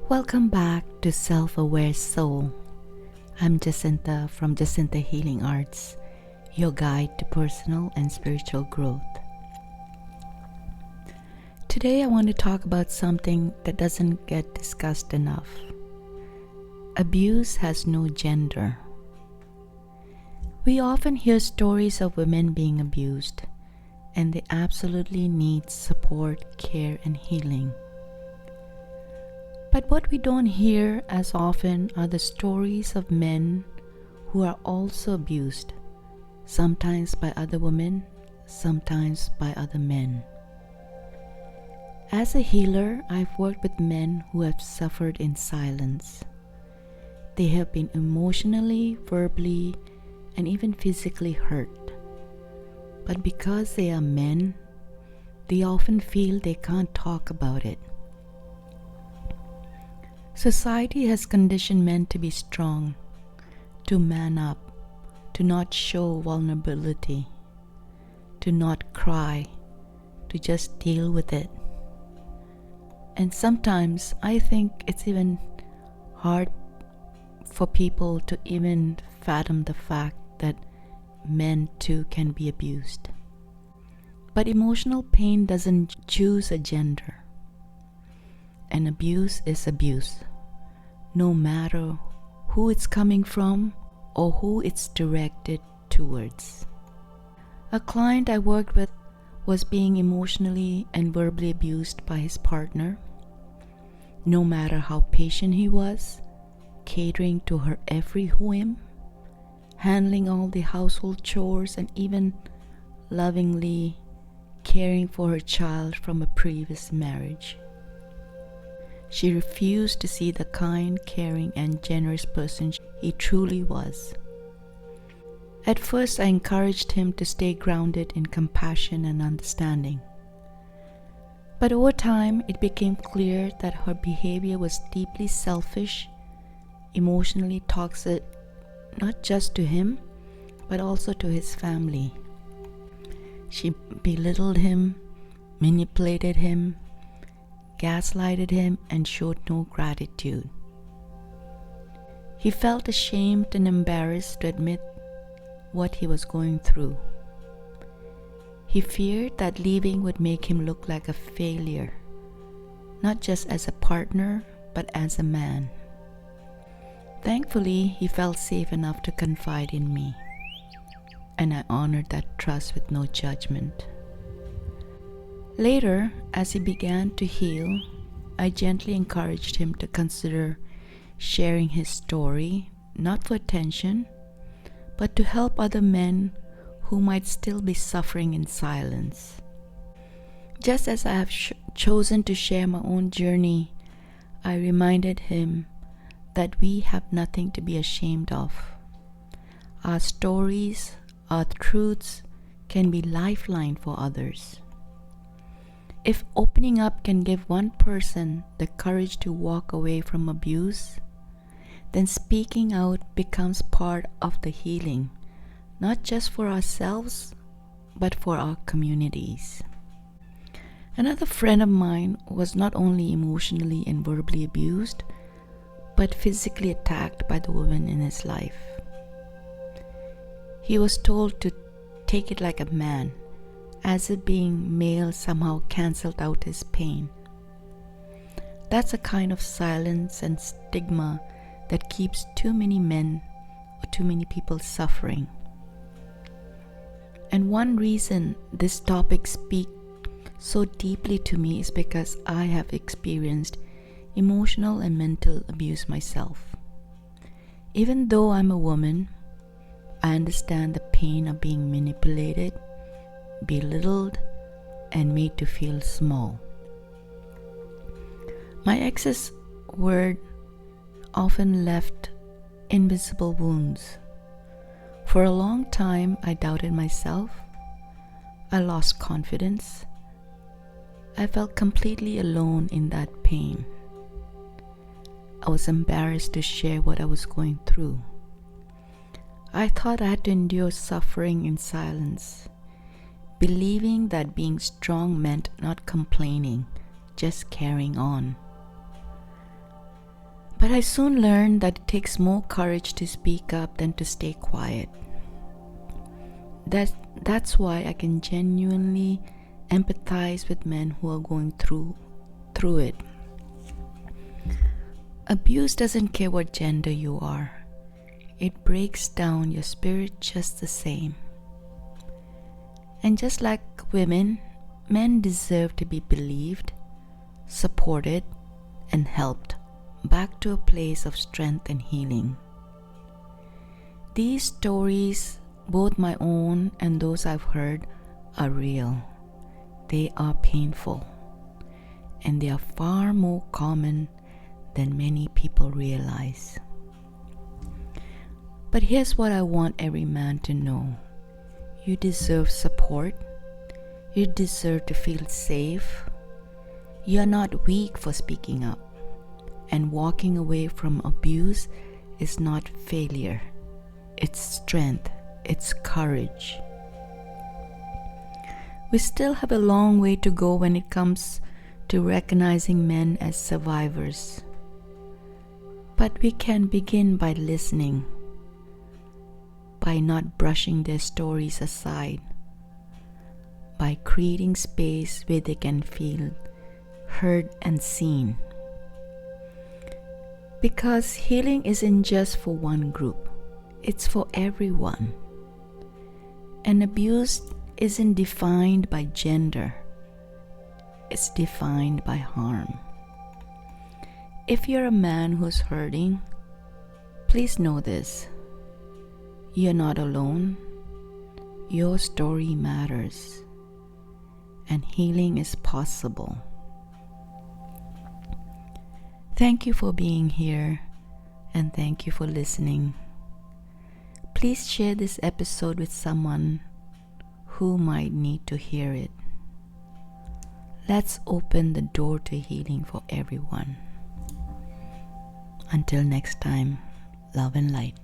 Welcome back to Self-Aware Soul. I'm Jacinta from Jacinta Healing Arts, your guide to personal and spiritual growth. Today I want to talk about something that doesn't get discussed enough. Abuse has no gender. We often hear stories of women being abused, and they absolutely need support, care, and healing. But what we don't hear as often are the stories of men who are also abused, sometimes by other women, sometimes by other men. As a healer, I've worked with men who have suffered in silence. They have been emotionally, verbally, and even physically hurt. But because they are men, they often feel they can't talk about it. Society has conditioned men to be strong, to man up, to not show vulnerability, to not cry, to just deal with it. And sometimes I think it's even hard for people to even fathom the fact that men too can be abused. But emotional pain doesn't choose a gender. And abuse is abuse, no matter who it's coming from or who it's directed towards. A client I worked with was being emotionally and verbally abused by his partner. No matter how patient he was, catering to her every whim, handling all the household chores, and even lovingly caring for her child from a previous marriage. She refused to see the kind, caring, and generous person he truly was. At first, I encouraged him to stay grounded in compassion and understanding. But over time, it became clear that her behavior was deeply selfish, emotionally toxic, not just to him, but also to his family. She belittled him, manipulated him, gaslighted him, and showed no gratitude. He felt ashamed and embarrassed to admit what he was going through. He feared that leaving would make him look like a failure, not just as a partner, but as a man. Thankfully, he felt safe enough to confide in me, and I honored that trust with no judgment. Later, as he began to heal, I gently encouraged him to consider sharing his story, not for attention, but to help other men who might still be suffering in silence. Just as I have chosen to share my own journey, I reminded him that we have nothing to be ashamed of. Our stories, our truths can be lifeline for others. If opening up can give one person the courage to walk away from abuse, then speaking out becomes part of the healing, not just for ourselves, but for our communities. Another friend of mine was not only emotionally and verbally abused, but physically attacked by the woman in his life. He was told to take it like a man, as if being male somehow cancelled out his pain. That's a kind of silence and stigma that keeps too many men or too many people suffering. And one reason this topic speaks so deeply to me is because I have experienced emotional and mental abuse myself. Even though I'm a woman, I understand the pain of being manipulated, belittled, and made to feel small. My ex's word often left invisible wounds. For a long time, I doubted myself. I lost confidence. I felt completely alone in that pain. I was embarrassed to share what I was going through. I thought I had to endure suffering in silence, believing that being strong meant not complaining, just carrying on. But I soon learned that it takes more courage to speak up than to stay quiet. That's why I can genuinely empathize with men who are going through it. Abuse doesn't care what gender you are. It breaks down your spirit just the same. And just like women, men deserve to be believed, supported, and helped back to a place of strength and healing. These stories, both my own and those I've heard, are real. They are painful, and they are far more common than many people realize. But here's what I want every man to know. You deserve support. You deserve to feel safe. You are not weak for speaking up. And walking away from abuse is not failure. It's strength. It's courage. We still have a long way to go when it comes to recognizing men as survivors. But we can begin by listening, by not brushing their stories aside, by creating space where they can feel heard and seen. Because healing isn't just for one group, it's for everyone. And abuse isn't defined by gender, it's defined by harm. If you're a man who's hurting, please know this. You're not alone. Your story matters. And healing is possible. Thank you for being here, and thank you for listening. Please share this episode with someone who might need to hear it. Let's open the door to healing for everyone. Until next time, love and light.